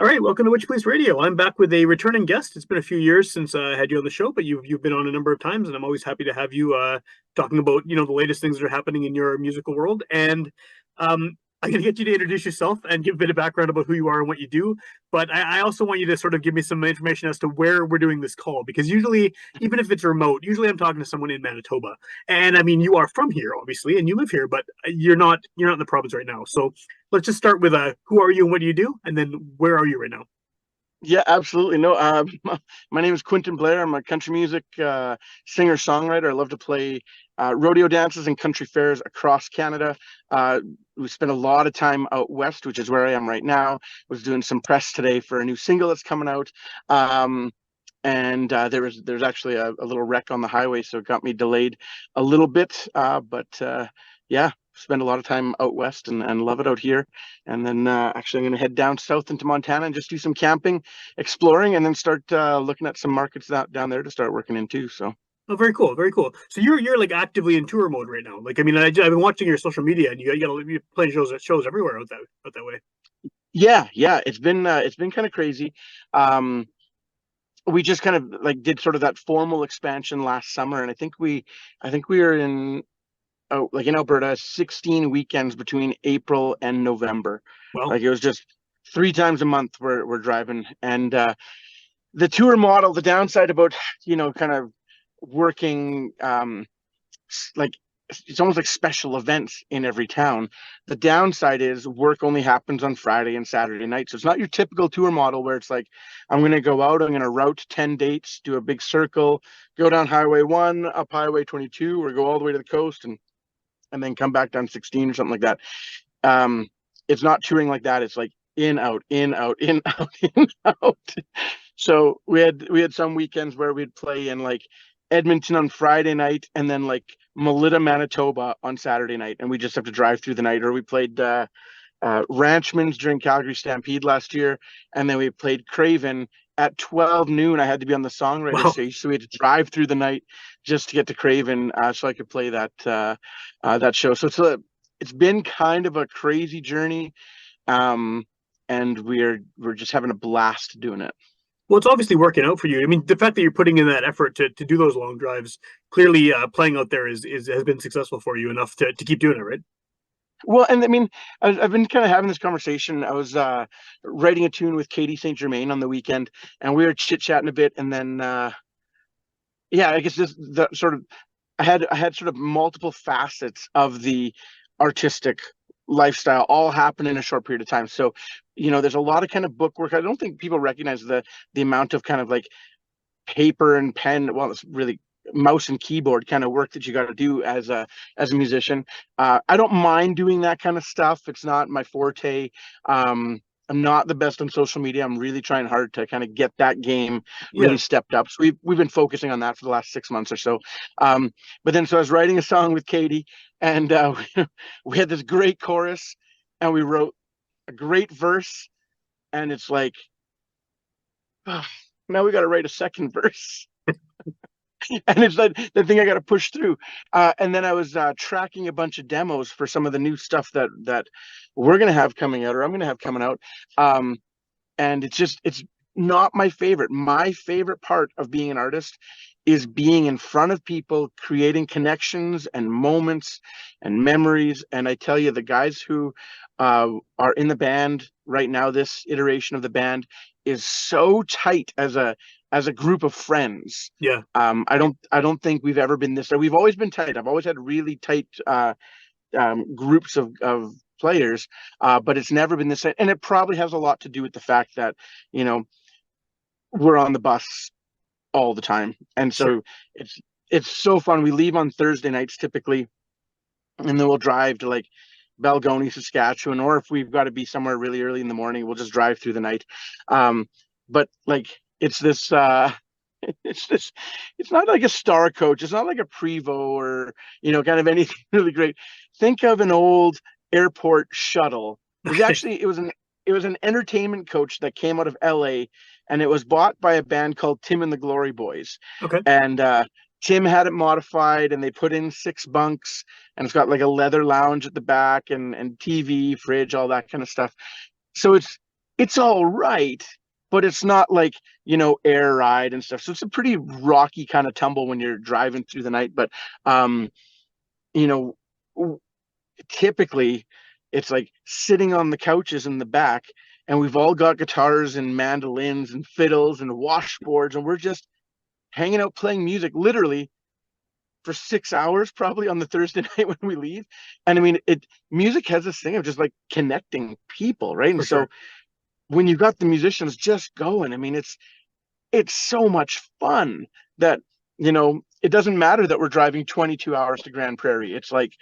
All right, welcome to Witchpolice Radio. I'm back with a returning guest. It's been a few years since I had you on the show, but you've been on a number of times, and I'm always happy to have you talking about the latest things that are happening in your musical world. And I'm going to get you to introduce yourself and give a bit of background about who you are and what you do. But I also want you to sort of give me some information as to where we're doing this call, because usually, even if it's remote, usually I'm talking to someone in Manitoba. And I mean, you are from here, obviously, and you live here, but you're not in the province right now. So let's just start with who are you and what do you do, and then where are you right now? Yeah, absolutely. No, my name is Quinton Blair. I'm a country music singer-songwriter. I love to play rodeo dances and country fairs across Canada. We spend a lot of time out west, which is where I am right now. Was doing some press today for a new single that's coming out. And there's actually a little wreck on the highway, so it got me delayed a little bit. But yeah, spend a lot of time out west and love it out here. And then actually, I'm going to head down south into Montana and just do some camping, exploring, and then start looking at some markets down there to start working in too. So. Oh, very cool, very cool. So you're like actively in tour mode right now. Like, I mean, I've been watching your social media, and you're playing shows everywhere out that way. Yeah, it's been kind of crazy. Um, we just kind of like did sort of that formal expansion last summer, and I think we are in like in Alberta 16 weekends between April and November. Well, Like it was just three times a month we're driving, and the tour model, the downside about kind of working like it's almost like special events in every town. The downside is work only happens on Friday and Saturday night. So it's not your typical tour model where it's like, I'm going to go out, I'm going to route 10 dates, do a big circle, go down Highway 1, up Highway 22, or go all the way to the coast and then come back down 16 or something like that. Um, it's not touring like that. It's like in, out, in, out, in, out, in, out. So we had some weekends where we'd play in like Edmonton on Friday night and then like Melita, Manitoba on Saturday night, and we just have to drive through the night. Or we played Ranchman's during Calgary Stampede last year, and then we played Craven at 12 noon. I had to be on the songwriter wow. stage, so we had to drive through the night just to get to Craven, so I could play that show. So it's been kind of a crazy journey, um, and we're just having a blast doing it. Well, it's obviously working out for you. I mean, the fact that you're putting in that effort to do those long drives, clearly playing out there is has been successful for you enough to keep doing it, right? Well, and I mean, I've been kind of having this conversation. I was writing a tune with Katie St. Germain on the weekend, and we were chit chatting a bit, and then yeah, I guess this the sort of I had sort of multiple facets of the artistic lifestyle all happen in a short period of time. So, there's a lot of kind of book work. I don't think people recognize the amount of kind of like paper and pen. Well, it's really mouse and keyboard kind of work that you got to do as a musician. I don't mind doing that kind of stuff. It's not my forte. I'm not the best on social media. I'm really trying hard to kind of get that game Yeah. really stepped up. So we've been focusing on that for the last 6 months or so. But then so I was writing a song with Katie, and we had this great chorus, and we wrote a great verse, and it's like, oh, now we got to write a second verse. And it's like the thing I got to push through. And then I was tracking a bunch of demos for some of the new stuff that we're gonna have coming out, or I'm gonna have coming out. And it's not my favorite. My favorite part of being an artist is being in front of people, creating connections and moments and memories. And I tell you, the guys who are in the band right now, this iteration of the band is so tight as a group of friends. Yeah. I don't think we've ever been this. We've always been tight. I've always had really tight groups of players, but it's never been this. And it probably has a lot to do with the fact that you know we're on the bus all the time, and Sure. so it's so fun. We leave on Thursday nights typically, and then we'll drive to like Balgony, Saskatchewan, or if we've got to be somewhere really early in the morning, we'll just drive through the night. But like it's this it's this it's not like a star coach, it's not like a Prevo or kind of anything really great. Think of an old airport shuttle. Okay. It was an entertainment coach that came out of LA, and it was bought by a band called Tim and the Glory Boys. Okay. And Tim had it modified, and they put in six bunks, and it's got like a leather lounge at the back, and TV, fridge, all that kind of stuff. So it's all right, but it's not like, air ride and stuff. So it's a pretty rocky kind of tumble when you're driving through the night. But um, you know, typically it's like sitting on the couches in the back, and we've all got guitars and mandolins and fiddles and washboards, and we're just hanging out playing music literally for 6 hours probably on the Thursday night when we leave. And I mean, it music has this thing of just like connecting people, right? And For sure. so when you've got the musicians just going, I mean, it's so much fun that, it doesn't matter that we're driving 22 hours to Grand Prairie. It's like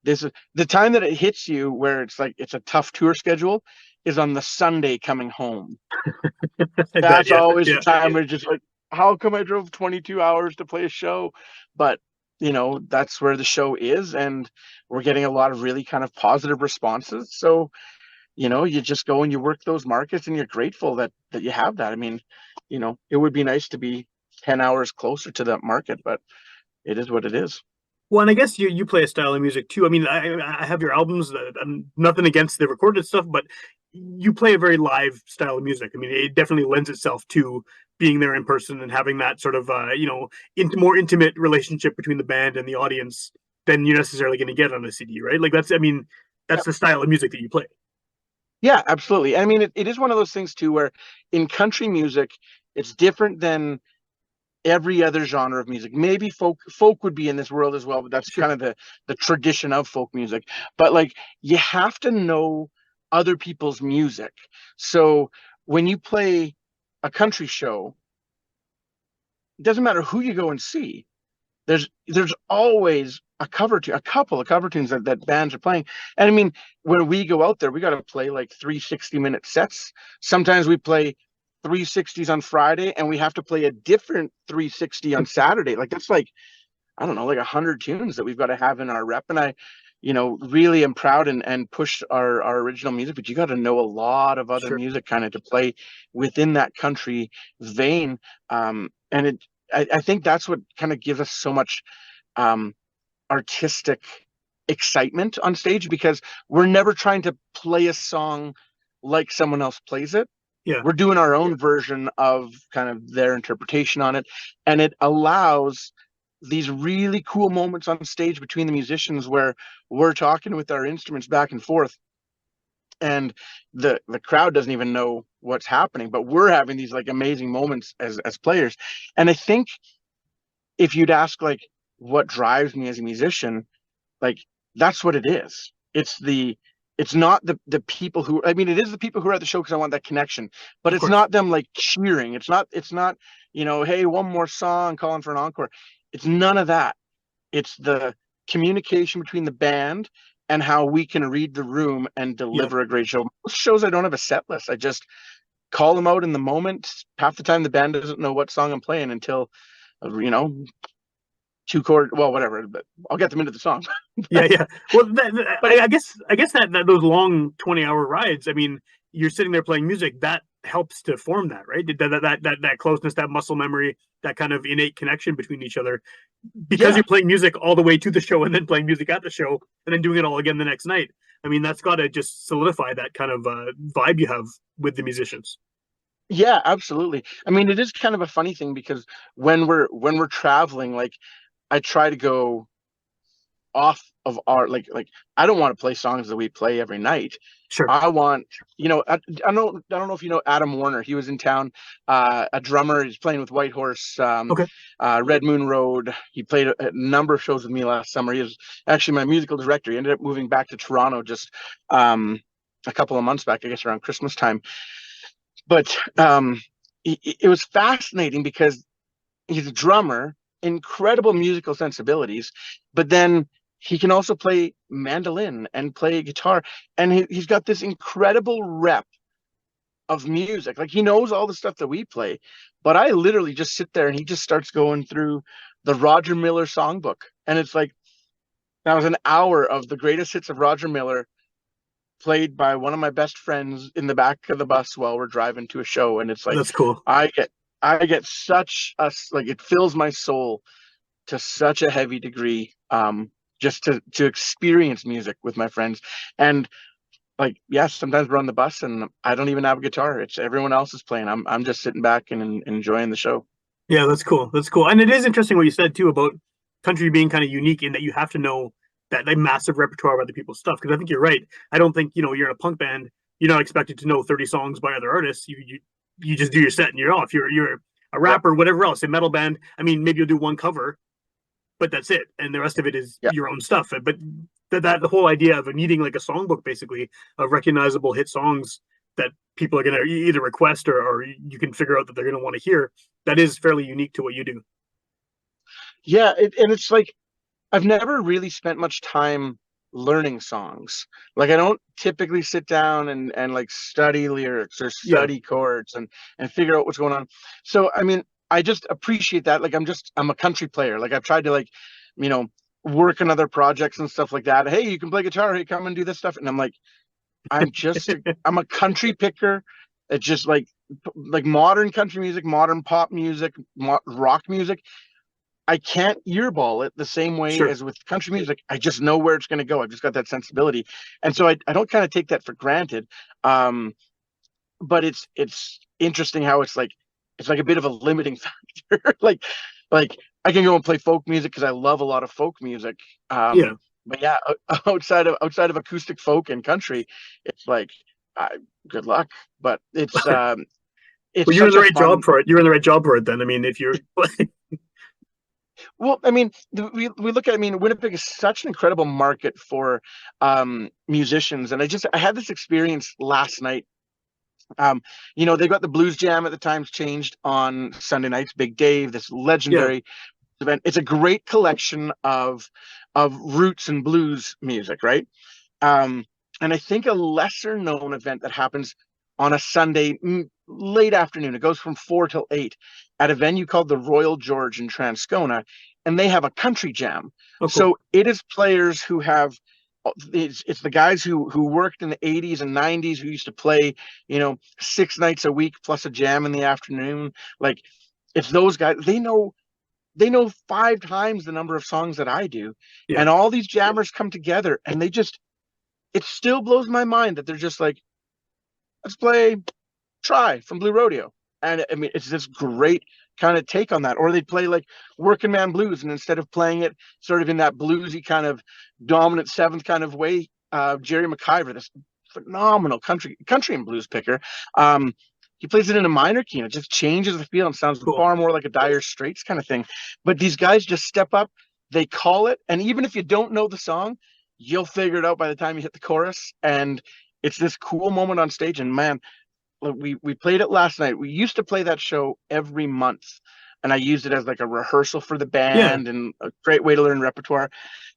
this is the time that it hits you where it's like it's a tough tour schedule is on the Sunday coming home. I bet. That's Yeah. always the Yeah. time where it's just like, how come I drove 22 hours to play a show? But that's where the show is, and we're getting a lot of really kind of positive responses. So, you just go and you work those markets, and you're grateful that you have that. I mean, it would be nice to be 10 hours closer to that market, but it is what it is. Well, and I guess you play a style of music too. I mean, I have your albums. I'm nothing against the recorded stuff, but you play a very live style of music. I mean, it definitely lends itself to being there in person and having that sort of more intimate relationship between the band and the audience than you're necessarily going to get on a CD, right? Like that's, I mean, that's the style of music that you play. Yeah, absolutely. I mean, it is one of those things too, where in country music, it's different than every other genre of music. Maybe folk would be in this world as well, but that's Sure. kind of the tradition of folk music. But like, you have to know other people's music. So when you play a country show, it doesn't matter who you go and see. There's always a couple of cover tunes that bands are playing. And I mean, when we go out there, we got to play like 3 60-minute sets. Sometimes we play 360s on Friday, and we have to play a different 360 on Saturday. Like that's like, I don't know, like 100 tunes that we've got to have in our rep. And I, really am proud and push our original music, but you got to know a lot of other Sure. music kind of to play within that country vein. And I think that's what kind of gives us so much um, artistic excitement on stage, because we're never trying to play a song like someone else plays it. Yeah. We're doing our own version of kind of their interpretation on it, and it allows these really cool moments on stage between the musicians where we're talking with our instruments back and forth, and the crowd doesn't even know what's happening, but we're having these like amazing moments as players. And I think if you'd ask like what drives me as a musician, like that's what it is. It's not the people who, I mean, it is the people who are at the show because I want that connection, but Of it's course. not them like cheering. It's not hey, one more song, calling for an encore. It's none of that. It's the communication between the band and how we can read the room and Yeah. deliver a great show. Most shows I don't have a set list. I just call them out in the moment. Half the time the band doesn't know what song I'm playing until you know two chord, well, whatever, but I'll get them into the song. Yeah, yeah. Well, But it, I guess that those long 20-hour rides. I mean, you're sitting there playing music. That helps to form that, right? That closeness, that muscle memory, that kind of innate connection between each other. Because yeah, you're playing music all the way to the show and then playing music at the show and then doing it all again the next night. I mean, that's got to just solidify that kind of vibe you have with the musicians. yeah, absolutely. I mean, it is kind of a funny thing because when we're traveling, like I try to go off of our like I don't want to play songs that we play every night. Sure. I want, I don't know if you know Adam Warner. He was in town, a drummer. He's playing with White Horse, Okay. Red Moon Road. He played a number of shows with me last summer. He was actually my musical director. He ended up moving back to Toronto just a couple of months back, I guess around Christmas time. But it was fascinating because he's a drummer, incredible musical sensibilities, but then he can also play mandolin and play guitar, and he's got this incredible rep of music. Like he knows all the stuff that we play, but I literally just sit there and he just starts going through the Roger Miller songbook, and it's like that was an hour of the greatest hits of Roger Miller played by one of my best friends in the back of the bus while we're driving to a show. And it's like That's cool. I get I get such a like it fills my soul to such a heavy degree, just to experience music with my friends. And like, yes, sometimes we're on the bus and I don't even have a guitar. It's everyone else is playing. I'm just sitting back and enjoying the show. Yeah, that's cool. That's cool. And it is interesting what you said too about country being kind of unique in that you have to know that like massive repertoire of other people's stuff. Because I think you're right. I don't think you're in a punk band. You're not expected to know 30 songs by other artists. You just do your set and you're off. You're a Yep. rapper, whatever else. A metal band. I mean, maybe you'll do one cover, but that's it, and the rest of it is Yep. your own stuff. But that the whole idea of needing like a songbook, basically, of recognizable hit songs that people are going to either request or you can figure out that they're going to want to hear. That is fairly unique to what you do. Yeah. And it's like, I've never really spent much time learning songs. Like I don't typically sit down and like study lyrics or Yeah, study chords and figure out what's going on. So I mean, I just appreciate that. Like I'm a country player. Like I've tried to like, you know, work on other projects and stuff like that. Hey, you can play guitar. Hey, come and do this stuff. And I'm like, I'm a country picker. It's just like modern country music, modern pop music, rock music. I can't earball it the same way sure. as with country music. I just know where it's going to go. I've just got that sensibility, and so I don't kind of take that for granted. Um, but it's interesting how it's like a bit of a limiting factor. like I can go and play folk music because I love a lot of folk music. Yeah. But yeah, outside of acoustic folk and country, it's like uh, good luck. But it's Well, you're in such the a right job fun. for it. You're in the right job for it. Then, I mean, if you're, Well, I mean, we look at, I mean, Winnipeg is such an incredible market for musicians. And I had this experience last night. Um, they got the Blues Jam at the Times changed on Sunday nights, Big Dave, this yeah, legendary event. It's a great collection of roots and blues music, right? Um, and I think a lesser known event that happens on a Sunday late afternoon, it goes from 4 till 8 at a venue called the Royal George in Transcona, and they have a country jam. oh, cool, So it is players who have it's the guys who worked in the 80s and 90s who used to play, 6 nights a week plus a jam in the afternoon. Like it's those guys. They know 5 times the number of songs that I do. yeah, And all these jammers come together and it still blows my mind that they're just like, let's play Try from Blue Rodeo. And I mean, it's this great kind of take on that. Or they'd play like Working Man Blues, and instead of playing it sort of in that bluesy kind of dominant seventh kind of way, Jerry McIver, this phenomenal country and blues picker, he plays it in a minor key and it just changes the feel and sounds cool. far more like a Dire Straits kind of thing. But these guys just step up, they call it, and even if you don't know the song, you'll figure it out by the time you hit the chorus. And it's this cool moment on stage. And man, we played it last night. We used to play that show every month, and I used it as like a rehearsal for the Yeah, band and a great way to learn repertoire.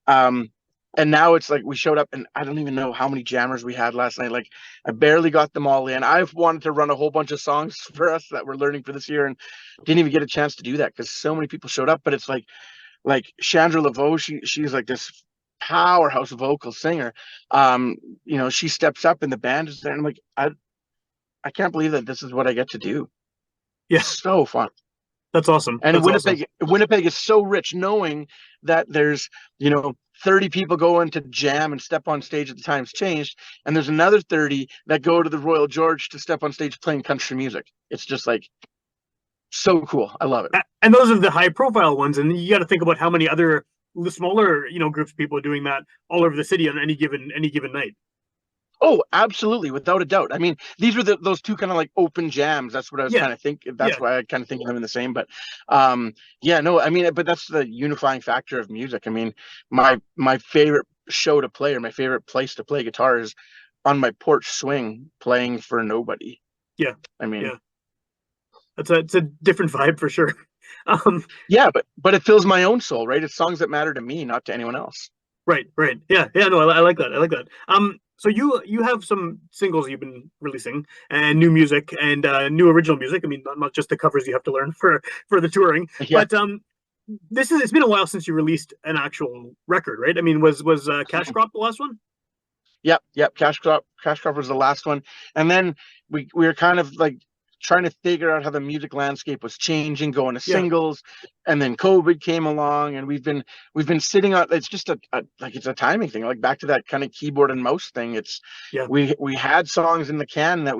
Um, and now it's like we showed up, and I don't even know how many jammers we had last night. Like I barely got them all in. I've wanted to run a whole bunch of songs for us that we're learning for this year, and didn't even get a chance to do that because so many people showed up. But it's like Chandra Laveau, she's like this powerhouse vocal singer. She steps up and the band is there, and I'm like, I can't believe that this is what I get to do. yeah, So fun. that's awesome. And That's awesome. Winnipeg is so rich knowing that there's, 30 people going to jam and step on stage at the Times Changed, and there's another 30 that go to the Royal George to step on stage playing country music. It's just like so cool. I love it. And those are the high profile ones, and you got to think about how many other smaller, groups of people are doing that all over the city on any given night. Oh, absolutely, without a doubt. I mean, these were those two kind of like open jams. That's what I was Yeah, kind of thinking. That's yeah, why I kind of think of them in the same. But yeah, no, I mean, but that's the unifying factor of music. I mean, my favorite show to play or my favorite place to play guitar is on my porch swing playing for nobody. yeah, I mean, yeah. It's a different vibe for sure. Um, yeah, but it fills my own soul, right? It's songs that matter to me, not to anyone else. right, right. Yeah, yeah. No, I like that. I like that. So you have some singles you've been releasing and new music and new original music. I mean, not just the covers you have to learn for the touring, Yeah. but it's been a while since you released an actual record, right? I mean, was Cash Crop the last one? Yep. Cash Crop was the last one, and then we were kind of like trying to figure out how the music landscape was changing, going to Yeah. singles, and then COVID came along, and we've been sitting on. It's just like it's a timing thing. Like back to that kind of keyboard and mouse thing. It's Yeah. we had songs in the can that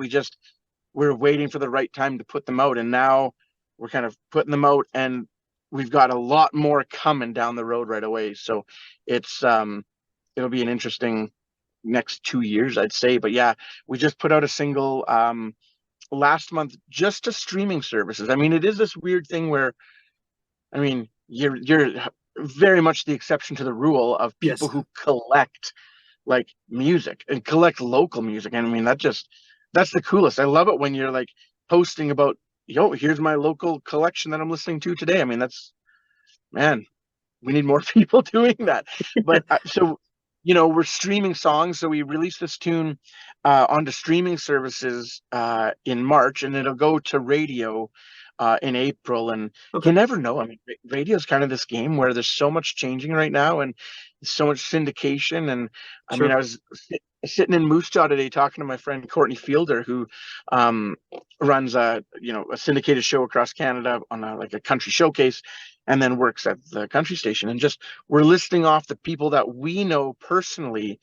we're waiting for the right time to put them out, and now we're kind of putting them out, and we've got a lot more coming down the road right away. So it's it'll be an interesting next 2 years, I'd say. But yeah, we just put out a single last month just to streaming services. I mean, it is this weird thing where, I mean, you're very much the exception to the rule of people Yes. who collect like music and collect local music. And I mean, that's the coolest. I love it when you're like posting about, yo, here's my local collection that I'm listening to today. I mean, that's, man, we need more people doing that. But so, we're streaming songs. So we released this tune onto streaming services in March, and it'll go to radio in April. And you Okay. never know. I mean, radio is kind of this game where there's so much changing right now, and so much syndication. And I mean, Sure. I was sitting in Moose Jaw today talking to my friend Courtney Fielder, who um, runs a syndicated show across Canada on like a country showcase, and then works at the country station. And just we're listing off the people that we know personally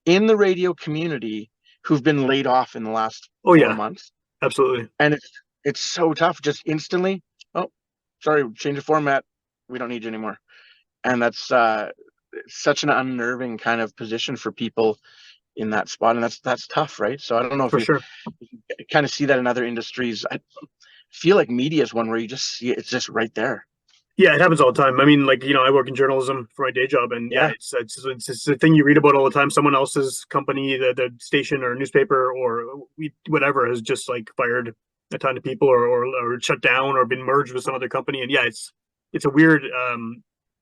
in the radio community who've been laid off in the last Oh four yeah, months. absolutely. And it's so tough, just instantly. Oh, sorry, change the format. We don't need you anymore. And that's such an unnerving kind of position for people in that spot, and that's tough, right? So I don't know if For you sure. kind of see that in other industries. I feel like media is one where you just see it's just right there. Yeah, it happens all the time. I mean, like, I work in journalism for my day job, and yeah, Yeah, it's a thing you read about all the time. Someone else's company, the station or newspaper or whatever, has just like fired a ton of people, or shut down, or been merged with some other company. And yeah, it's a weird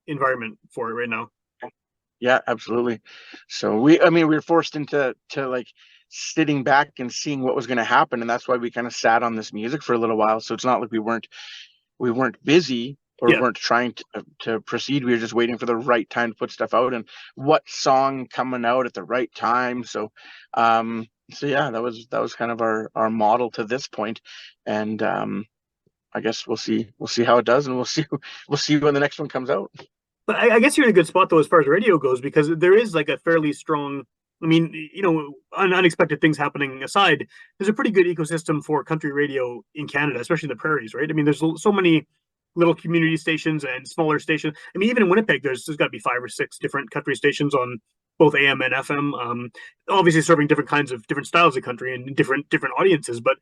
environment for it right now. yeah, absolutely. So I mean, we were forced into like sitting back and seeing what was going to happen, and that's why we kind of sat on this music for a little while. So it's not like we weren't busy or Yeah. weren't trying to proceed. We were just waiting for the right time to put stuff out, and what song coming out at the right time. So yeah, that was kind of our model to this point. And I guess we'll see how it does, and we'll see when the next one comes out. But I guess you're in a good spot though as far as radio goes, because there is like a fairly strong. I mean, unexpected things happening aside, there's a pretty good ecosystem for country radio in Canada, especially in the prairies, right? I mean, there's so many little community stations and smaller stations. I mean, even in Winnipeg, there's got to be 5 or 6 different country stations on both AM and FM. Obviously, serving different styles of country and different audiences. But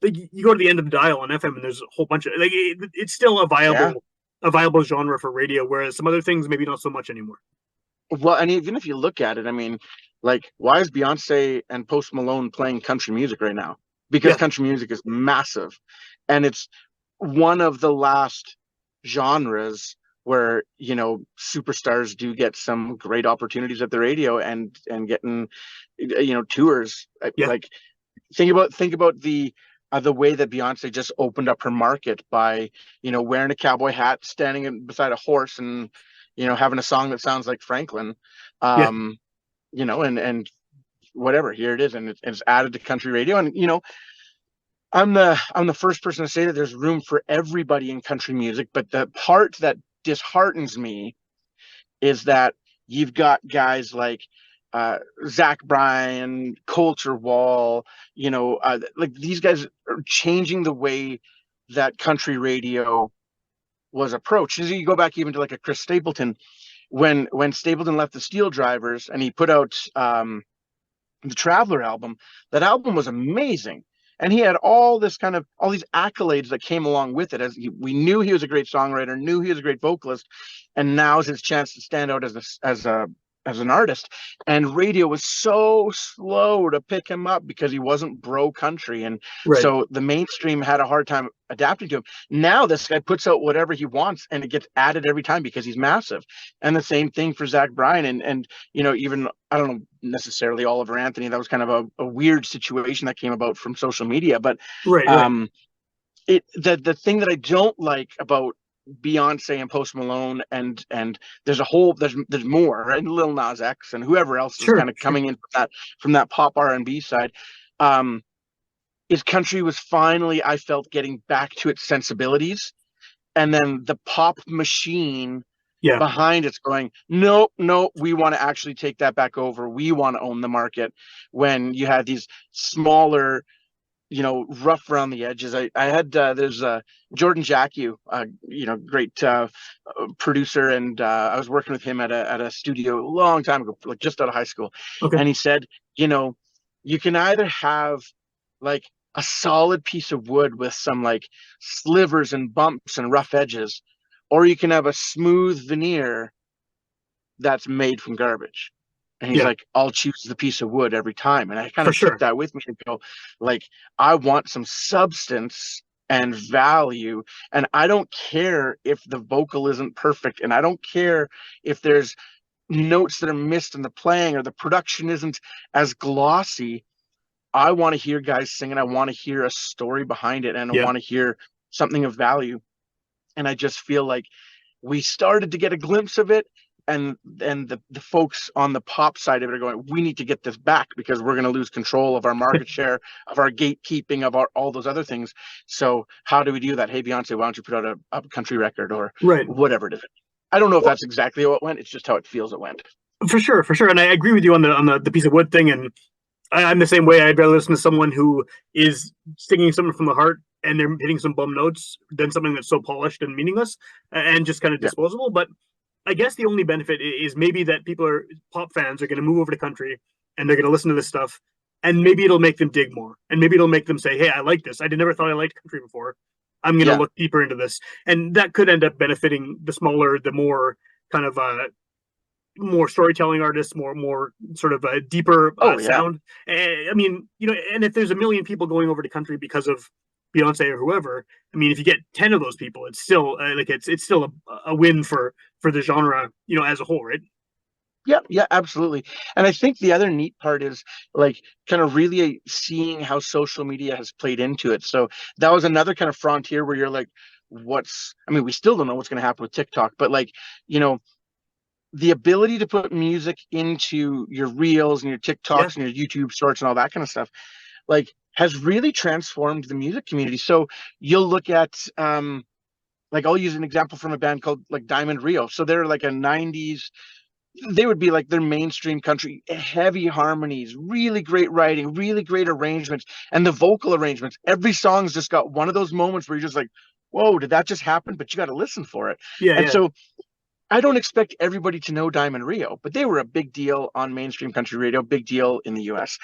like, you go to the end of the dial on FM, and there's a whole bunch of like it's still Yeah. a viable genre for radio, whereas some other things maybe not so much anymore. Well, and even if you look at it, I mean, like, why is Beyonce and Post Malone playing country music right now? Because Yeah, country music is massive, and it's one of the last genres where superstars do get some great opportunities at the radio and getting tours. yeah, Like, think about the way that Beyonce just opened up her market by wearing a cowboy hat, standing beside a horse, and having a song that sounds like Franklin, yeah. um, and whatever. Here it is, and it's added to country radio. And I'm the first person to say that there's room for everybody in country music, but the part that disheartens me is that you've got guys like Zach Bryan, Coulter Wall, like these guys are changing the way that country radio was approached. As you go back even to like a Chris Stapleton, when Stapleton left the Steel Drivers and he put out the Traveler album, that album was amazing. And he had all these accolades that came along with it. We knew he was a great songwriter, knew he was a great vocalist, and now's his chance to stand out as an artist. And radio was so slow to pick him up because he wasn't bro country, and Right. so the mainstream had a hard time adapting to him. Now this guy puts out whatever he wants, and it gets added every time because he's massive. And the same thing for Zach Bryan, and even, I don't know necessarily Oliver Anthony. That was kind of a weird situation that came about from social media, but Right. Right. um, the thing that I don't like about Beyonce and Post Malone, and there's more, right? And Lil Nas X and whoever else is Sure. kind of Sure. coming in from that pop R&B side. Um, is country was finally, I felt, getting back to its sensibilities, and then the pop machine Yeah, behind it's going, no, no, we want to actually take that back over. We want to own the market. When you had these smaller, rough around the edges. I had there's Jordan Jackie, great producer, and I was working with him at a studio a long time ago, like just out of high school, okay, and he said, you know, you can either have like a solid piece of wood with some like slivers and bumps and rough edges, or you can have a smooth veneer that's made from garbage. And he's yeah, like, I'll choose the piece of wood every time. And I kind for of took sure. that with me and go, like, I want some substance and value. And I don't care if the vocal isn't perfect. And I don't care if there's notes that are missed in the playing or the production isn't as glossy. I want to hear guys sing, and I want to hear a story behind it, and I Yeah, want to hear something of value. And I just feel like we started to get a glimpse of it, and the folks on the pop side of it are going, we need to get this back because we're going to lose control of our market share, of our gatekeeping, of our all those other things. So how do we do that? Hey, Beyonce, why don't you put out a country record or right. whatever it is? I don't know if Well, that's exactly how it went. It's just how it feels it went. for sure, for sure. And I agree with you on the piece of wood thing. And I'm the same way. I'd rather listen to someone who is singing something from the heart and they're hitting some bum notes than something that's so polished and meaningless and just kind of Yeah, disposable. But I guess the only benefit is maybe that people are pop fans are going to move over to country and they're going to listen to this stuff, and maybe it'll make them dig more, and maybe it'll make them say, "Hey, I like this. I never thought I liked country before. I'm going to yeah. look deeper into this," and that could end up benefiting the smaller, the more kind of more storytelling artists, more sort of a deeper Oh yeah. sound. I mean, and if there's a million people going over to country because of Beyonce or whoever, I mean, if you get 10 of those people, it's still it's still a win for the genre, as a whole, right? Yeah, yeah, absolutely. And I think the other neat part is like kind of really seeing how social media has played into it. So that was another kind of frontier where you're like, I mean, we still don't know what's going to happen with TikTok, but like, you know, the ability to put music into your reels and your Yeah, TikToks and your YouTube shorts and all that kind of stuff, like has really transformed the music community. So you'll look at, like I'll use an example from a band called like Diamond Rio. So they're like a 90s, they would be like their mainstream country, heavy harmonies, really great writing, really great arrangements, and the vocal arrangements. Every song's just got one of those moments where you're just like, whoa, did that just happen? But you got to listen for it. yeah, And yeah, so I don't expect everybody to know Diamond Rio, but they were a big deal on mainstream country radio, big deal in the US.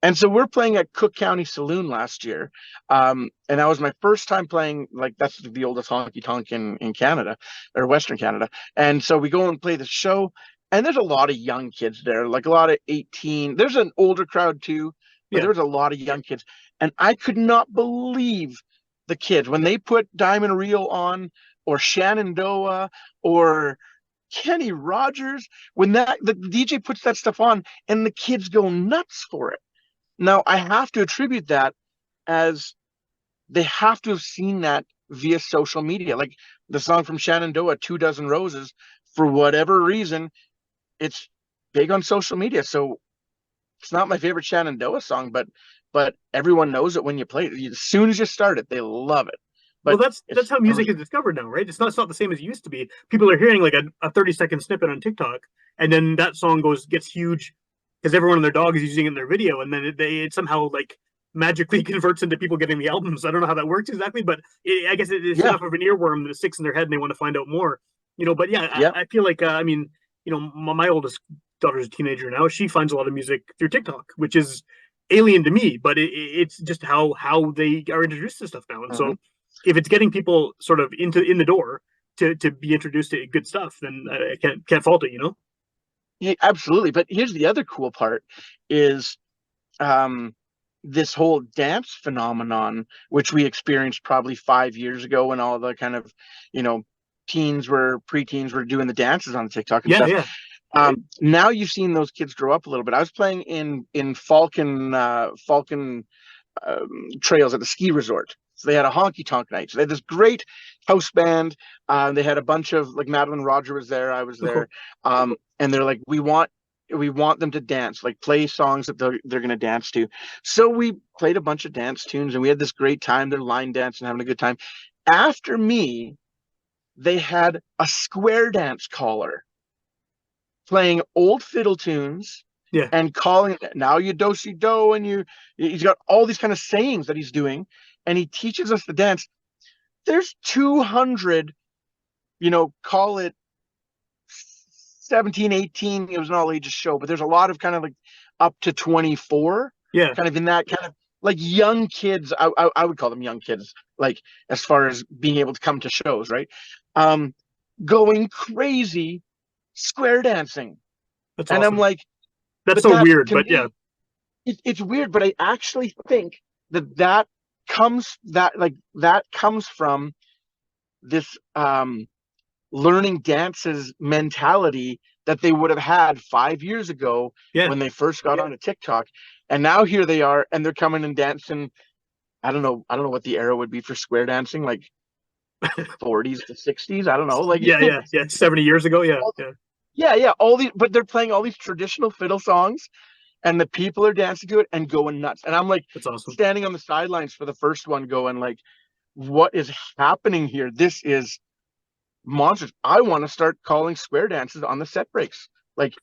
And so we're playing at Cook County Saloon last year. And that was my first time playing, like, that's the oldest honky tonk in Canada or Western Canada. And so we go and play the show, and there's a lot of young kids there, like a lot of 18. There's an older crowd too, but yeah, there was a lot of young kids. And I could not believe the kids when they put Diamond Reel on or Shenandoah or Kenny Rogers, when that the DJ puts that stuff on and the kids go nuts for it. Now, I have to attribute that as they have to have seen that via social media. Like the song from Shenandoah, Two Dozen Roses, for whatever reason, it's big on social media. So it's not my favorite Shenandoah song, but everyone knows it when you play it. As soon as you start it, they love it. well, But that's it's how music is discovered now, right? It's not the same as it used to be. People are hearing like a 30-second snippet on TikTok, and then that song gets huge because everyone and their dog is using it in their video, and then it somehow like magically converts into people getting the albums. I don't know how that works exactly, but I guess it's yeah, enough of an earworm that it sticks in their head and they want to find out more. But yeah, yeah. I feel like I mean, my oldest daughter's a teenager now. She finds a lot of music through TikTok, which is alien to me, but it's just how they are introduced to stuff now. And Mhm. so if it's getting people sort of in the door to be introduced to good stuff, then I can't fault it. Yeah, absolutely. But here's the other cool part is um, this whole dance phenomenon, which we experienced probably 5 years ago when all the kind of, you know, preteens were doing the dances on TikTok and Yeah, stuff. yeah, Now you've seen those kids grow up a little bit. I was playing in Falcon trails at the ski resort. So they had a honky tonk night. So they had this great house band. They had a bunch of like Madeline Roger was there. I was oh, there. cool. And they're like, we want we want them to dance, like play songs that they're going to dance to. So we played a bunch of dance tunes and we had this great time. They're line dancing, having a good time. After me, they had a square dance caller playing old fiddle tunes Yeah. and calling now you do si do, and he's got all these kind of sayings that he's doing, and he teaches us the dance. There's 200, call it 17, 18. It was an all ages show, but there's a lot of kind of like up to 24, Yeah. kind of in that kind of like young kids. I would call them young kids, like as far as being able to come to shows, right? Um, Going crazy, square dancing. That's And I'm awesome. like, That's but so that weird, to but yeah. me, it's weird, but I actually think that comes from this learning dances mentality that they would have had 5 years ago Yeah. when they first got onto TikTok. And now here they are and they're coming and dancing. I don't know what the era would be for square dancing, like 40s to 60s. I don't know. Like Yeah, yeah, yeah. 70 years ago. Yeah, yeah. yeah, all these, but they're playing all these traditional fiddle songs and the people are dancing to it and going nuts. And I'm like That's awesome. standing on the sidelines for the first one going like, what is happening here? This is monsters. I want to start calling square dances on the set breaks. Like,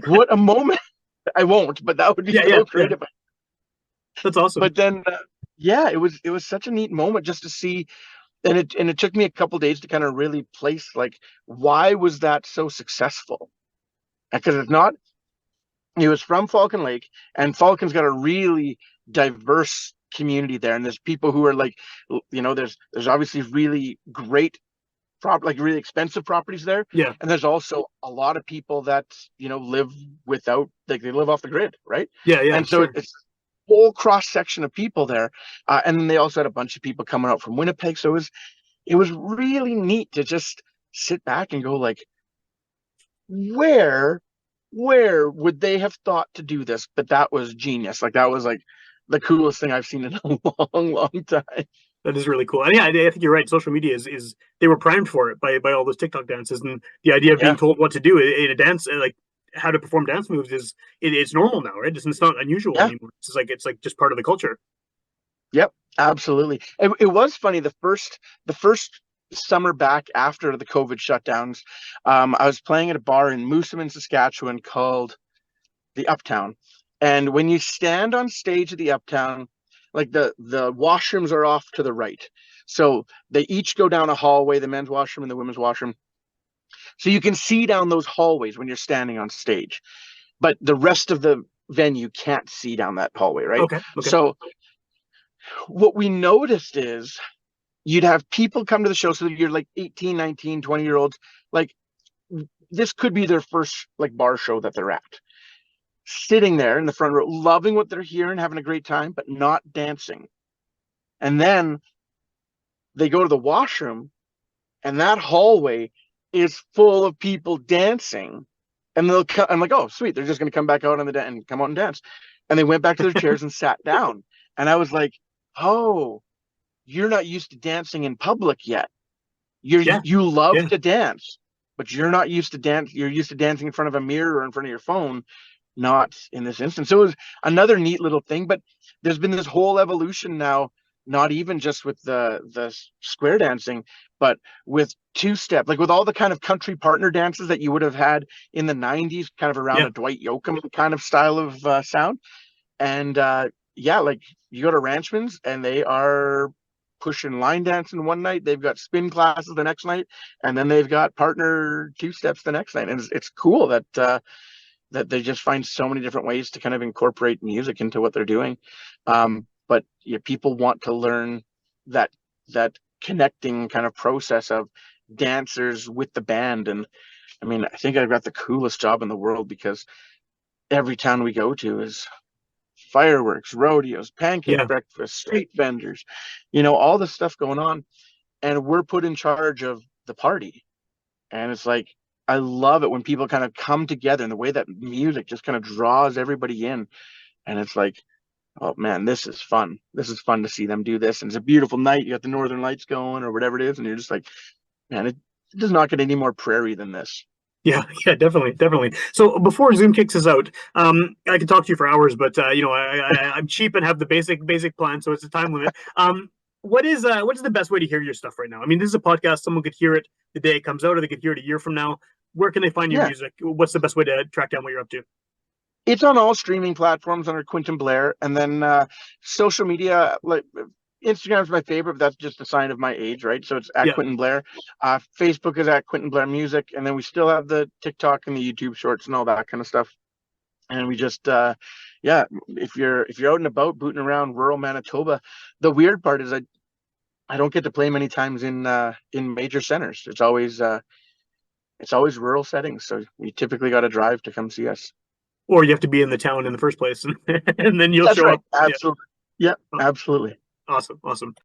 what a moment. I won't, but that would be Yeah, yeah, so yeah. great if I, That's awesome. but then yeah, it was such a neat moment just to see. And it took me a couple days to kind of really place like why was that so successful? Because it's not, he was from Falcon Lake, and Falcon's got a really diverse community there, and there's people who are like, there's obviously really great like really expensive properties there, Yeah, and there's also a lot of people that live without, like they live off the grid, right? yeah, yeah. And so Sure. it's a whole cross section of people there, and then they also had a bunch of people coming out from Winnipeg, so it was really neat to just sit back and go like, where where would they have thought to do this? But that was genius. Like that was like the coolest thing I've seen in a long time. That is really cool. And yeah, I think you're right. Social media is they were primed for it by all those TikTok dances, and the idea of being Yeah, told what to do in a dance, like how to perform dance moves, it's normal now, right? It's not unusual yeah, anymore. It's like just part of the culture. yep, absolutely. It was funny the first summer back after the COVID shutdowns. I was playing at a bar in Moosomin, Saskatchewan called the Uptown. And when you stand on stage at the Uptown, like the washrooms are off to the right. So they each go down a hallway, the men's washroom and the women's washroom. So you can see down those hallways when you're standing on stage, but the rest of the venue can't see down that hallway, right? Okay, okay, So what we noticed is you'd have people come to the show. So you're like 18, 19, 20-year olds, like this could be their first like bar show that they're at, sitting there in the front row, loving what they're hearing, having a great time, but not dancing. And then they go to the washroom, and that hallway is full of people dancing. And I'm like, oh, sweet. They're just going to come back out on the and come out and dance. And they went back to their chairs and sat down. And I was like, oh, you're not used to dancing in public yet. yeah, You love yeah, to dance, but you're not used to dance. You're used to dancing in front of a mirror or in front of your phone, not in this instance. So it was another neat little thing, but there's been this whole evolution now, not even just with the square dancing, but with two-step, like with all the kind of country partner dances that you would have had in the 90s, kind of around yeah. a Dwight Yoakam kind of style of sound. And yeah, like you go to Ranchman's and they are pushing line dancing one night, they've got spin classes the next night, and then they've got partner two steps the next night. And it's cool that they just find so many different ways to kind of incorporate music into what they're doing. But yeah, people want to learn that connecting kind of process of dancers with the band. And I mean, I think I've got the coolest job in the world because every town we go to is fireworks, rodeos, pancake Yeah. breakfast, street vendors, all this stuff going on. And we're put in charge of the party. And it's like, I love it when people kind of come together and the way that music just kind of draws everybody in. And it's like, oh man, this is fun. This is fun to see them do this. And it's a beautiful night. You got the Northern Lights going or whatever it is. And you're just like, man, it does not get any more prairie than this. Yeah, yeah, definitely. So before Zoom kicks us out, I could talk to you for hours, but I'm cheap and have the basic plan, so it's a time limit. What is the best way to hear your stuff right now? I mean, this is a podcast. Someone could hear it the day it comes out, or they could hear it a year from now. Where can they find your Yeah, music? What's the best way to track down what you're up to? it's on all streaming platforms under Quinton Blair, and then social media like Instagram's my favorite, but that's just a sign of my age, right? So it's at Yeah. Quinton Blair. Facebook is at Quinton Blair Music, and then we still have the TikTok and the YouTube Shorts and all that kind of stuff. And we just, yeah, if you're out and about, booting around rural Manitoba, the weird part is I don't get to play many times in major centers. It's always rural settings, so you typically got to drive to come see us. Or you have to be in the town in the first place, and then you'll That's show right. up. Yeah. Absolutely. Yeah, absolutely. Awesome.